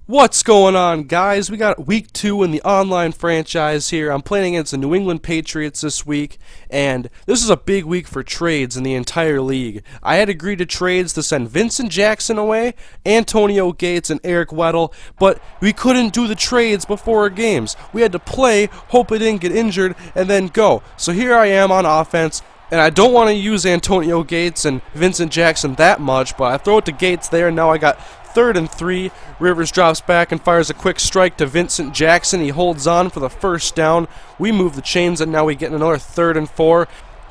What's going on, guys? We got week 2 in the online franchise here. I'm playing against the New England Patriots this week, and this is a big week for trades in the entire league. I had agreed to trades to send Vincent Jackson away, Antonio Gates, and Eric Weddle, but we couldn't do the trades before our games. We had to play, hope I didn't get injured, and then go. So here I am on offense. And I don't want to use Antonio Gates and Vincent Jackson that much, but I throw it to Gates there, and now I got 3rd and 3. Rivers drops back and fires a quick strike to Vincent Jackson. He holds on for the first down. We move the chains, and now we get another 3rd and 4.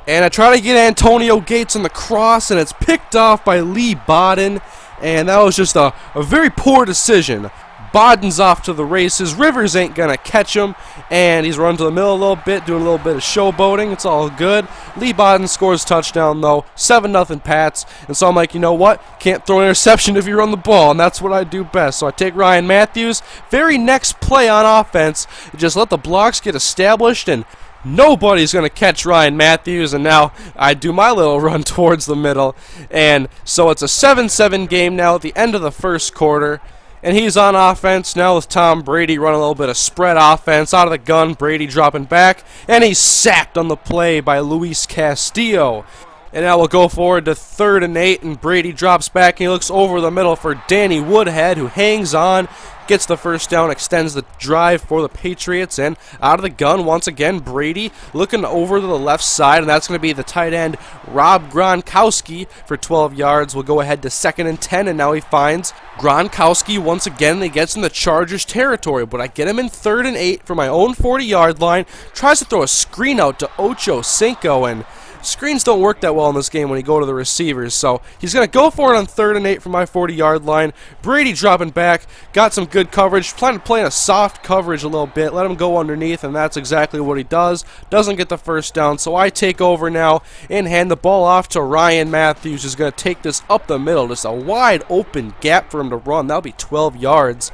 And I try to get Antonio Gates on the cross, and it's picked off by Lee Bodden. And that was just a very poor decision. Bodden's off to the races. Rivers ain't gonna catch him, and he's run to the middle a little bit, doing a little bit of showboating. It's all good. Lee Bodden scores touchdown though, 7-0 Pats. And so I'm like, you know what? Can't throw an interception if you run the ball, and that's what I do best. So I take Ryan Matthews. Very next play on offense, just let the blocks get established, and nobody's going to catch Ryan Matthews, and now I do my little run towards the middle. And so it's a 7-7 game now at the end of the first quarter. And he's on offense now with Tom Brady running a little bit of spread offense out of the gun. Brady dropping back, and he's sacked on the play by Luis Castillo. And now we'll go forward to 3rd and 8, and Brady drops back, and he looks over the middle for Danny Woodhead, who hangs on, gets the first down, extends the drive for the Patriots, and out of the gun once again, Brady looking over to the left side, and that's going to be the tight end Rob Gronkowski for 12 yards. We'll go ahead to 2nd and 10, and now he finds Gronkowski once again, and he gets in the Chargers territory, but I get him in 3rd and 8 for my own 40-yard line, tries to throw a screen out to Ocho Cinco, and screens don't work that well in this game when you go to the receivers, so he's going to go for it on 3rd and 8 from my 40-yard line. Brady dropping back, got some good coverage, trying to play in a soft coverage a little bit, let him go underneath, and that's exactly what he does. Doesn't get the first down, so I take over now and hand the ball off to Ryan Matthews, who's going to take this up the middle. Just a wide open gap for him to run. That'll be 12 yards.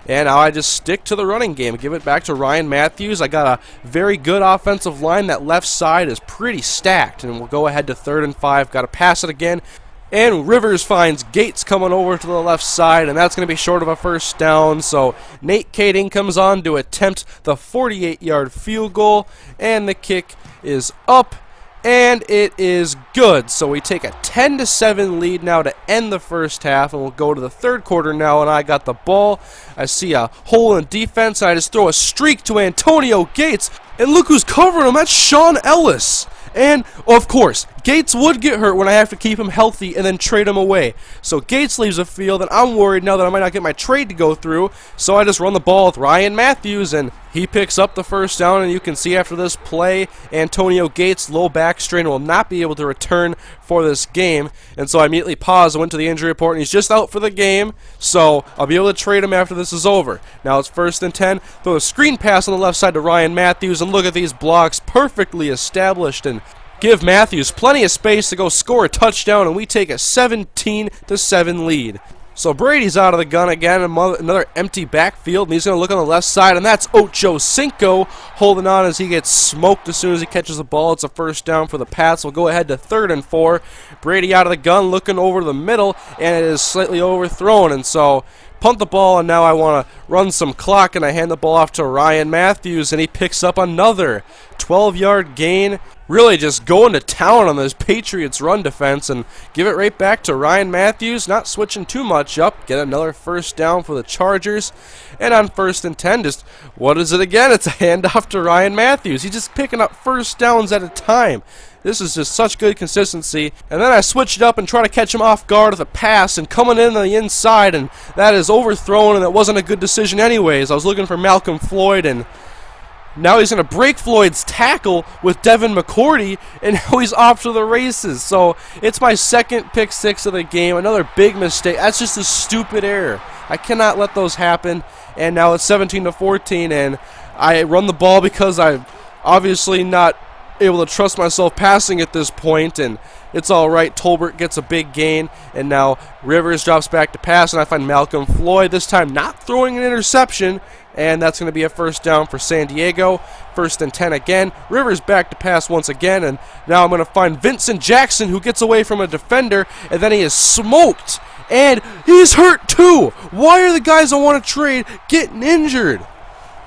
And now I just stick to the running game. Give it back to Ryan Matthews. I got a very good offensive line. That left side is pretty stacked. And we'll go ahead to 3rd and 5. Got to pass it again. And Rivers finds Gates coming over to the left side, and that's going to be short of a first down. So Nate Kading comes on to attempt the 48-yard field goal. And the kick is up. And it is good. So we take a 10-7 lead now to end the first half, and we'll go to the 3rd quarter now, and I got the ball. I see a hole in defense, and I just throw a streak to Antonio Gates, and look who's covering him. That's Sean Ellis. And, of course, Gates would get hurt when I have to keep him healthy and then trade him away. So Gates leaves the field, and I'm worried now that I might not get my trade to go through. So I just run the ball with Ryan Matthews, and he picks up the first down. And you can see after this play, Antonio Gates, low back strain, will not be able to return for this game. And so I immediately paused and went to the injury report, and he's just out for the game. So I'll be able to trade him after this is over. Now it's 1st and 10. Throw a screen pass on the left side to Ryan Matthews, and look at these blocks, perfectly established, and give Matthews plenty of space to go score a touchdown, and we take a 17-7 lead. So Brady's out of the gun again, another empty backfield, and he's going to look on the left side, and that's Ocho Cinco holding on as he gets smoked as soon as he catches the ball. It's a first down for the Pats. We'll go ahead to 3rd and 4. Brady out of the gun, looking over the middle, and it is slightly overthrown, and so punt the ball, and now I want to run some clock, and I hand the ball off to Ryan Matthews, and he picks up another 12-yard gain. Really just going to town on this Patriots run defense, and give it right back to Ryan Matthews, not switching too much up. Get another first down for the Chargers. And on 1st and 10, just, what is it again? It's a handoff to Ryan Matthews. He's just picking up first downs at a time. This is just such good consistency. And then I switch it up and try to catch him off guard with a pass, and coming in on the inside, and that is overthrown, and it wasn't a good decision anyways. I was looking for Malcolm Floyd, and now he's going to break Floyd's tackle with Devin McCourty, and now he's off to the races. So it's my 2nd pick 6 of the game. Another big mistake. That's just a stupid error. I cannot let those happen. And now it's 17-14, and I run the ball because I'm obviously not able to trust myself passing at this point, and it's all right. Tolbert gets a big gain, and now Rivers drops back to pass, and I find Malcolm Floyd, this time not throwing an interception, and that's going to be a first down for San Diego. 1st and 10 again. Rivers back to pass once again, and now I'm going to find Vincent Jackson, who gets away from a defender, and then he is smoked and he's hurt too. Why are the guys I want to trade getting injured?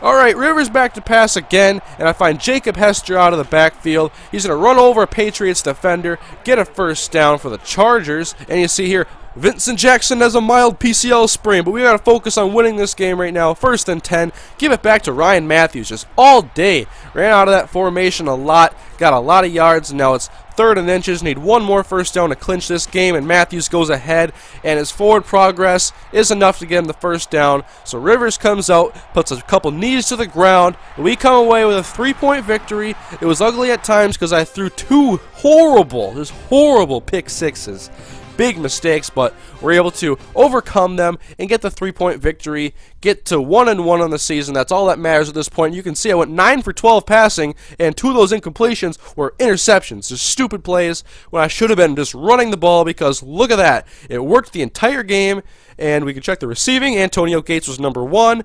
Alright, Rivers back to pass again, and I find Jacob Hester out of the backfield. He's going to run over a Patriots defender, get a first down for the Chargers, and you see here, Vincent Jackson has a mild PCL sprain, but we got to focus on winning this game right now. 1st and 10. Give it back to Ryan Matthews just all day. Ran out of that formation a lot, got a lot of yards, and now it's 3rd and inches. Need one more first down to clinch this game, and Matthews goes ahead, and his forward progress is enough to get him the first down. So Rivers comes out, puts a couple knees to the ground, and we come away with a 3-point victory. It was ugly at times because I threw two horrible pick sixes. Big mistakes, but we're able to overcome them and get the 3-point victory, get to 1-1 on the season. That's all that matters at this point. You can see I went 9 for 12 passing, and 2 of those incompletions were interceptions, just stupid plays when I should have been just running the ball, because look at that. It worked the entire game, and we can check the receiving. Antonio Gates was number 1.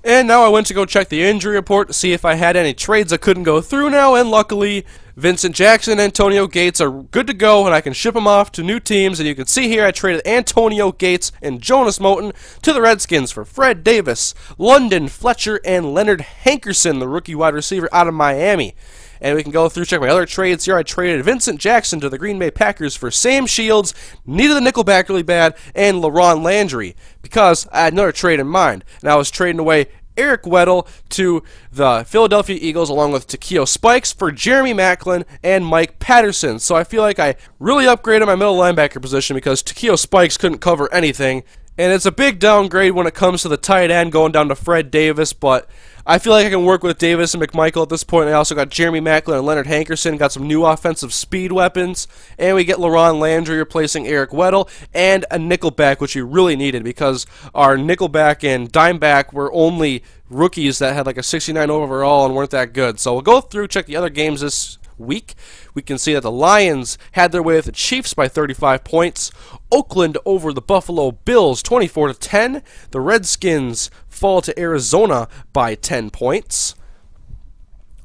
And now I went to go check the injury report to see if I had any trades I couldn't go through now, and luckily Vincent Jackson and Antonio Gates are good to go, and I can ship them off to new teams. And you can see here I traded Antonio Gates and Jonas Moten to the Redskins for Fred Davis, London Fletcher, and Leonard Hankerson, the rookie wide receiver out of Miami. And we can go through, check my other trades here. I traded Vincent Jackson to the Green Bay Packers for Sam Shields, needed the nickelback really bad, and LaRon Landry, because I had another trade in mind. And I was trading away Eric Weddle to the Philadelphia Eagles along with Takeo Spikes for Jeremy Maclin and Mike Patterson. So I feel like I really upgraded my middle linebacker position because Takeo Spikes couldn't cover anything. And it's a big downgrade when it comes to the tight end going down to Fred Davis, but I feel like I can work with Davis and McMichael at this point. I also got Jeremy Maclin and Leonard Hankerson, got some new offensive speed weapons, and we get LaRon Landry replacing Eric Weddle, and a nickelback, which we really needed because our nickelback and dimeback were only rookies that had like a 69 overall and weren't that good. So we'll go through, check the other games this week. We can see that the Lions had their way with the Chiefs by 35 points. Oakland over the Buffalo Bills 24-10. The Redskins fall to Arizona by 10 points.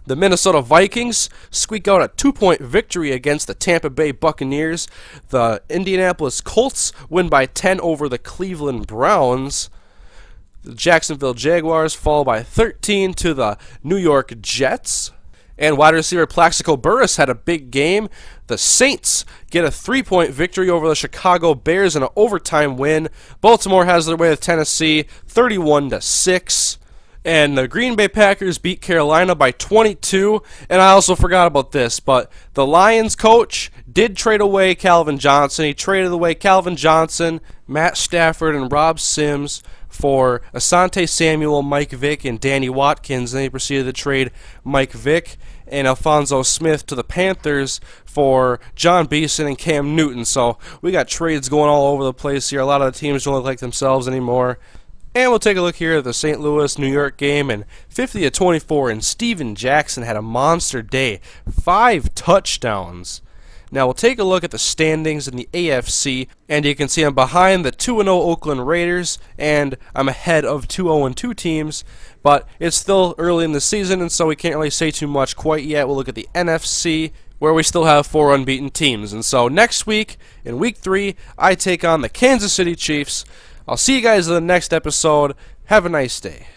The Minnesota Vikings squeak out a 2-point victory against the Tampa Bay Buccaneers. The Indianapolis Colts win by 10 over the Cleveland Browns. The Jacksonville Jaguars fall by 13 to the New York Jets. And wide receiver Plaxico Burress had a big game. The Saints get a 3-point victory over the Chicago Bears in an overtime win. Baltimore has their way with Tennessee 31-6. And the Green Bay Packers beat Carolina by 22. And I also forgot about this, but the Lions coach did trade away Calvin Johnson. He traded away Calvin Johnson, Matt Stafford, and Rob Sims for Asante Samuel, Mike Vick, and Danny Watkins. Then he proceeded to trade Mike Vick and Alfonso Smith to the Panthers for John Beeson and Cam Newton. So we got trades going all over the place here. A lot of the teams don't look like themselves anymore. And we'll take a look here at the St. Louis-New York game, and 50-24, and Steven Jackson had a monster day. 5 touchdowns. Now we'll take a look at the standings in the AFC, and you can see I'm behind the 2-0 Oakland Raiders, and I'm ahead of 2 0-2 teams, but it's still early in the season, and so we can't really say too much quite yet. We'll look at the NFC, where we still have 4 unbeaten teams. And so next week, in Week 3, I take on the Kansas City Chiefs. I'll see you guys in the next episode. Have a nice day.